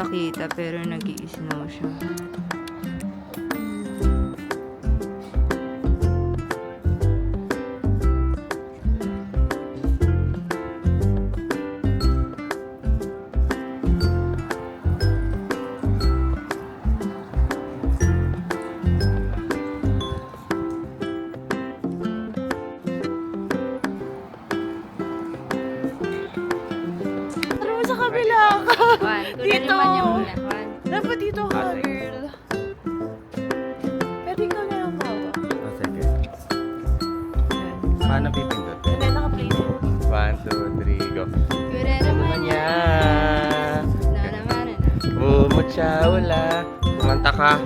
nakita pero nag-i-snow siya. Sa kabila ka. Dito. Dapat dito ka, girl. Pwede ikaw na lang bawa. Oh, sige. Paano pipindot? Hindi, naka-play na. 1, 2, 3, go. Kure naman Niya. na naman na. Bumuchaula. Kumanta ka.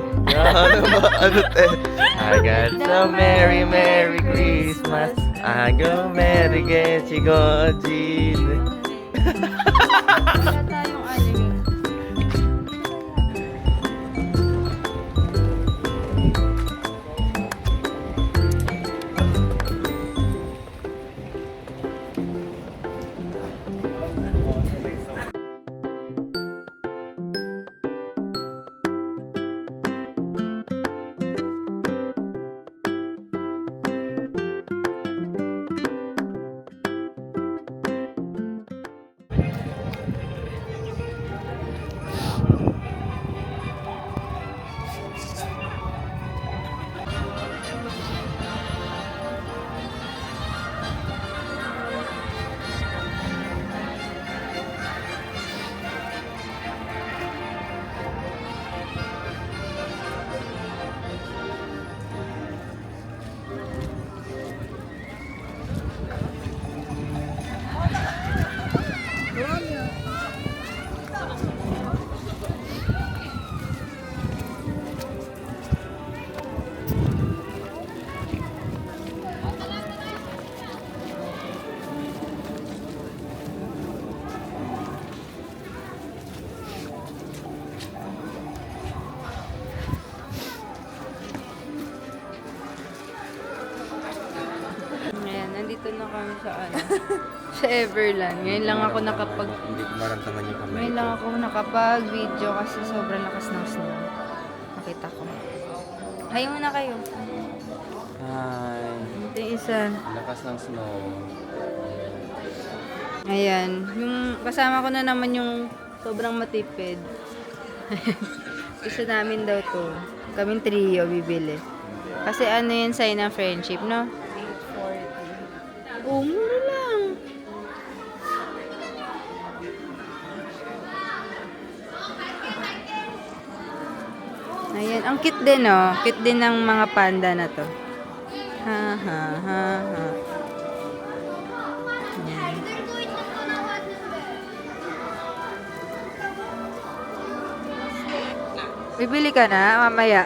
Ano te? I got so merry, merry Christmas. I go merry, get you go, Jean. Wala tayong anime. Ayan, nandito na kami sa sa Everland. Ngayon lang ako Hindi ko maramdaman yung kamay Ngayon lang ako nakapag-video kasi sobrang lakas ng snow. Nakita ko. Hayo muna kayo. Hi. Ito yung isa. Lakas ng snow. Ayan. Yung kasama ko na naman yung sobrang matipid. Gusto namin daw to. Kaming trio bibili. Kasi ano yun, sign ng friendship, no? 840. Oh, mura lang. Ayan, ang cute din, oh. Cute din ng mga panda na to. Ha, ha, ha, ha. Ayan. Bibili ka na, mamaya.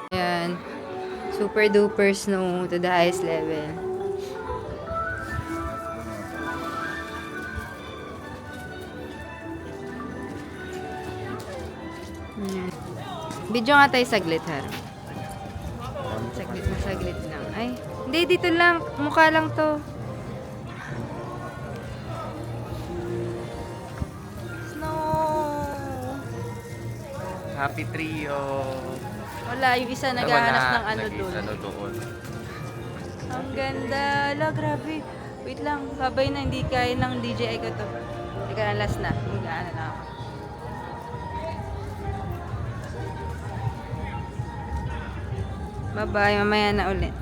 Ayan. Super duper snow to the highest level. Ayan. Video nga tayo saglit, ha? Saglit lang. Ay, hindi, dito lang. Mukha lang to. Happy trio. Wala, yung isa naghahanap ng ano doon. Nag-isa doon. Ang ganda. Ala, grabe. Wait lang, sabay na, hindi kaya ng DJI ko to. Hindi ka na, last na. Mag-ano na ako. Bye-bye, mamaya na ulit.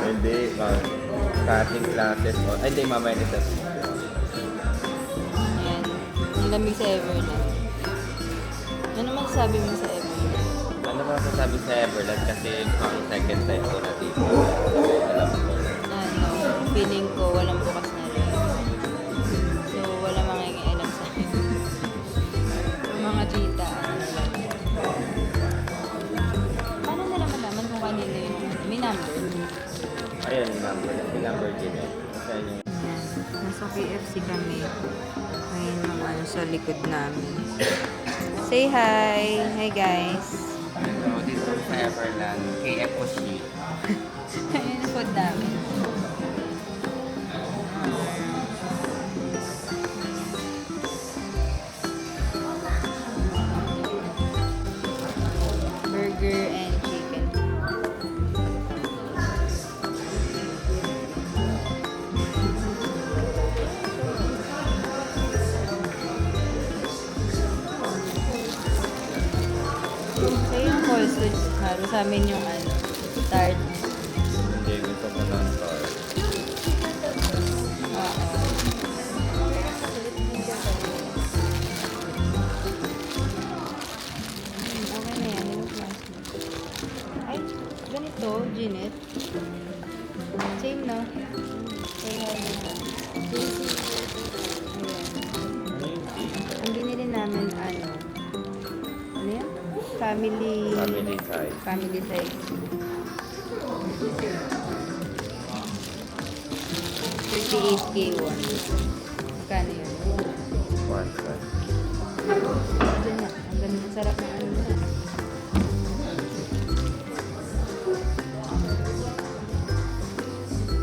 Hindi, cutting classes. Ay, hindi, mamaya nito. Ayan. Ang lamig sa Everland. Ano naman sabi mo sa Everland? Ano ba masasabi sa Everland? Kasi pang second time ko na dito. Alam ko. Ano, feeling ko walang bukas na rin. So, wala mangingialam sa akin. Yung mga tita, ano lang. Paano nila malaman kung kanino yung may number? Ayun, yung number. Yung number din eh. Kasi yung... Nasa KFC kami. Ayun yung ano sa likod namin. Say hi! Hi guys! So, dito sa Everland, KF ko siya. Ayun yung food namin. Burger and chicken. So yung coleslaw, haro sa amin yung ano, tart. Hindi, gusto ko ng tart. Oo. Okay na yan. Yung plastic. Ay, ganito, Jeanette. Same, no? Kaya, ayan. Ang binili namin, ano yan? Family size. Family size. 38K1. Magkano yun? One size. Diyan na. Ang ganda. Ang sarap ng ano na.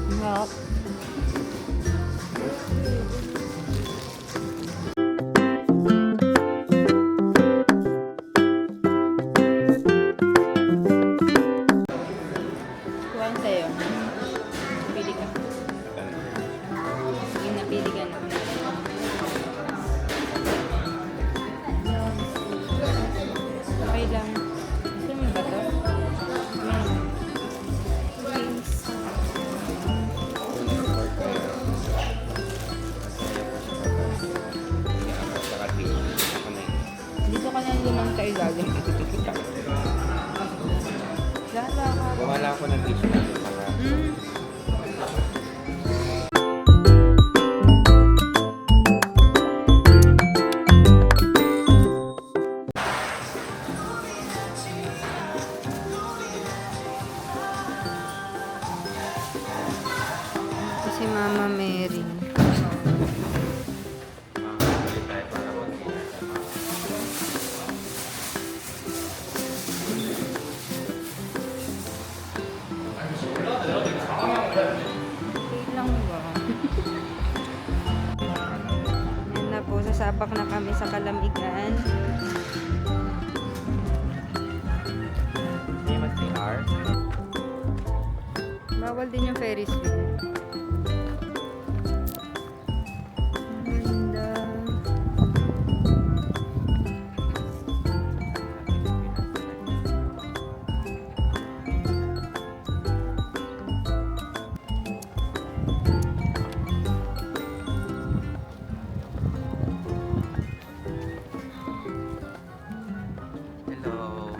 Ang harap. Kuhaan sa'yo. Pili ka. Sige, napili ka na. Okay lang. Gusto mo ba to? Yan. Wings. Dito ka na lumang sa ilalim. Lala ka. Wala ako ng tissue na para Mm. Ito si Mama Mary. makakabili tayo para mag-eat. Okay lang ba? Yan na po, sasabak na kami sa kalamigan. Famous they are. Bawal din yung Ferris wheel. Ang ganda. Hello.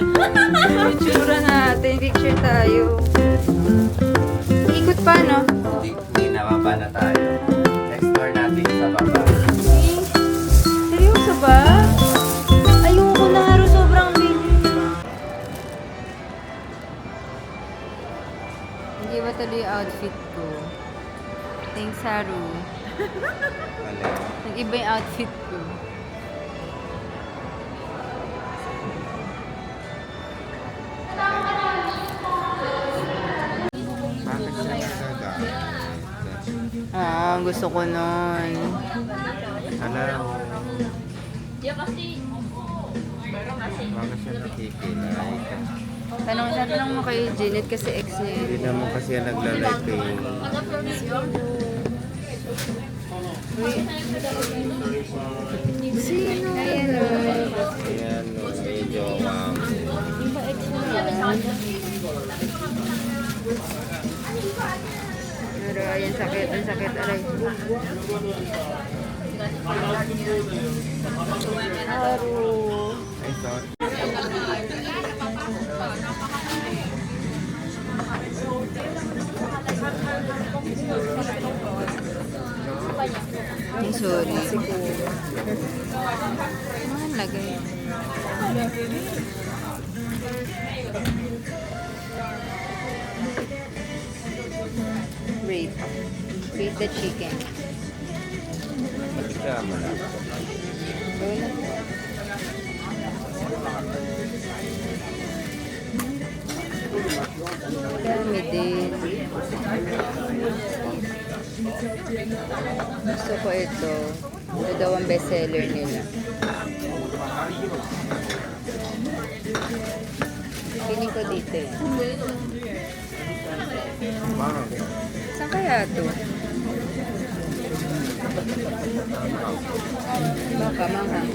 Picture natin, picture tayo. Ikot pa, no? Hindi nababa na tayo. Explore natin sa baba. Eh, seryoso ba? Ayoko na, Haro, sobrang bilis. Hindi ba tuloy yung outfit ko? Thanks, Haru. Nag-iba yung outfit ko. Bakit siya nagagalit? Ah, gusto ko nun. Alam mo. Bakit siya nakikilay? Tanong mo kay Janet kasi ex niya Hindi yun. naman kasi yan nagla-like kay... Sino? Ayan o. Ayan, no, medyo, Iba ex niya yan. Pero ayan, sakit. Ang sakit. Aray. Haru. Ay, sorry. Ay, sorry. Mahal lagay. Rate. Rate the chicken. Bakit siya malapit? Dami din. Gusto ko ito. Ito daw ang bestseller nila. Piling ko dito eh. Parang, Saan kaya ito? Baka manghang.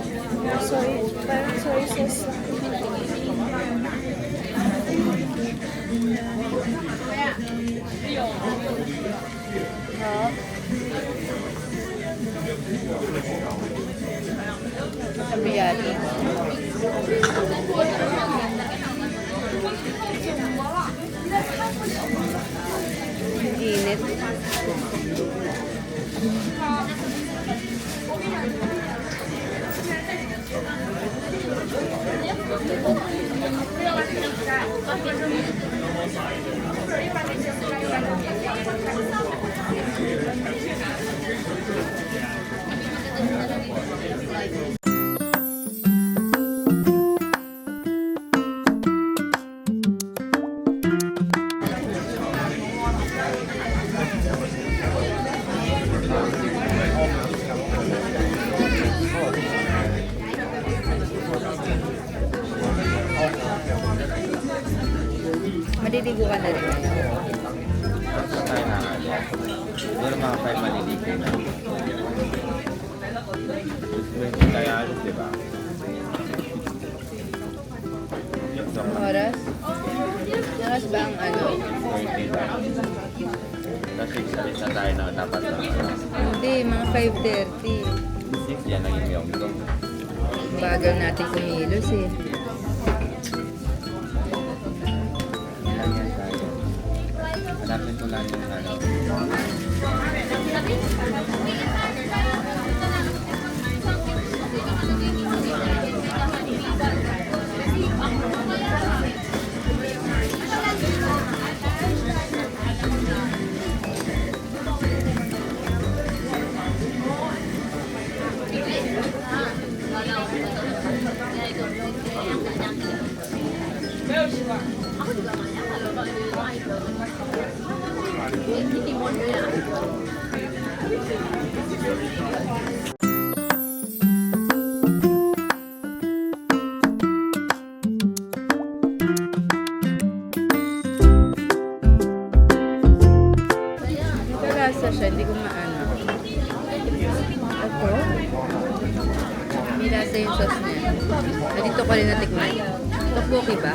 Soy, parang soy sauce. Sabriyati. Init. Maliligo ka na rin. basta tayo na ano. Siguro mga 5 maliligo na. Gusto tayo alis, di ba? Anong oras? Oras ba ang ano? 30 na. Kasi alis na tayo na dapat na. Hindi, mga 5:30. 6 yan ang inyong dong. Bagal natin kumilos eh. Ilan yan tayo. Hanapin ko lang yung ano. Kalasa siya, hindi ko maano. Ako? May lasa yung sauce niya. Dito ko rin natikman. Tteokbokki ba?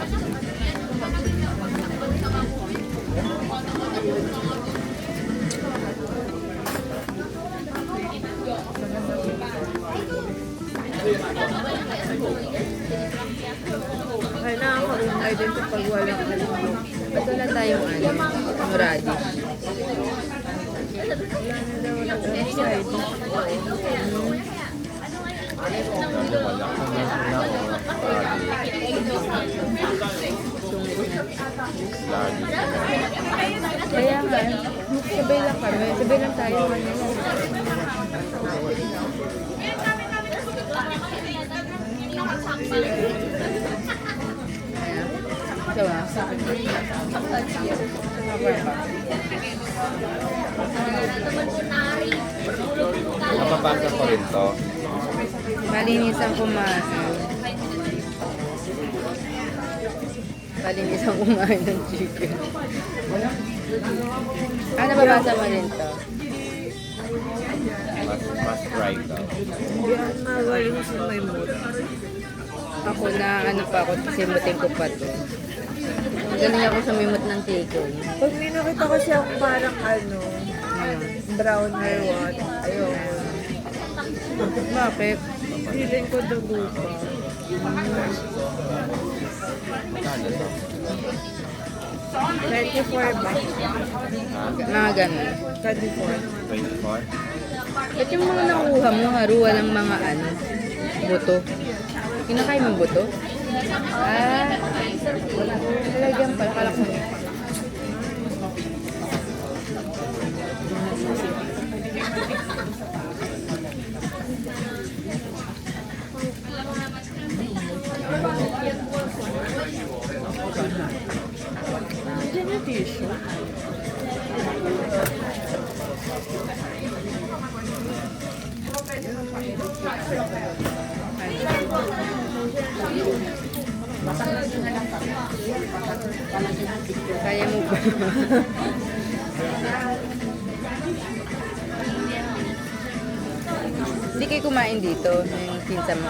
Kaya nakaka-umay din sa pag walang ano. Ba't wala tayong ano? Yung radish. Side. Sungit na Lagi. Kaya nga, sabay lang kami. Sabay lang tayo kanina. Ito ah. Mapapasa ko rin to. Malinis ang kumain. Malinis ang kumain ng chicken. Ano babasa mo rin to? Mas dry ka. Yan, magaling ko sa may mood. Ako na ano pa ako, simutin ko pa to. Galing ako sumimot ng chicken. Pag may nakita kasi ako parang ano, brown hair what, ayun. Bakit? Feeling ko dugo pa. Magkano to? 24 ba? Mga ganun. 24. 24? At yung mga nakuha mo, haruwa ng mga ano, buto. Kinakain mo buto? Ah, talagyan pala. Kala ko. Diyan yung tissue. Kaya mo ba? Hindi kayo kumain dito, yung pinsa mo.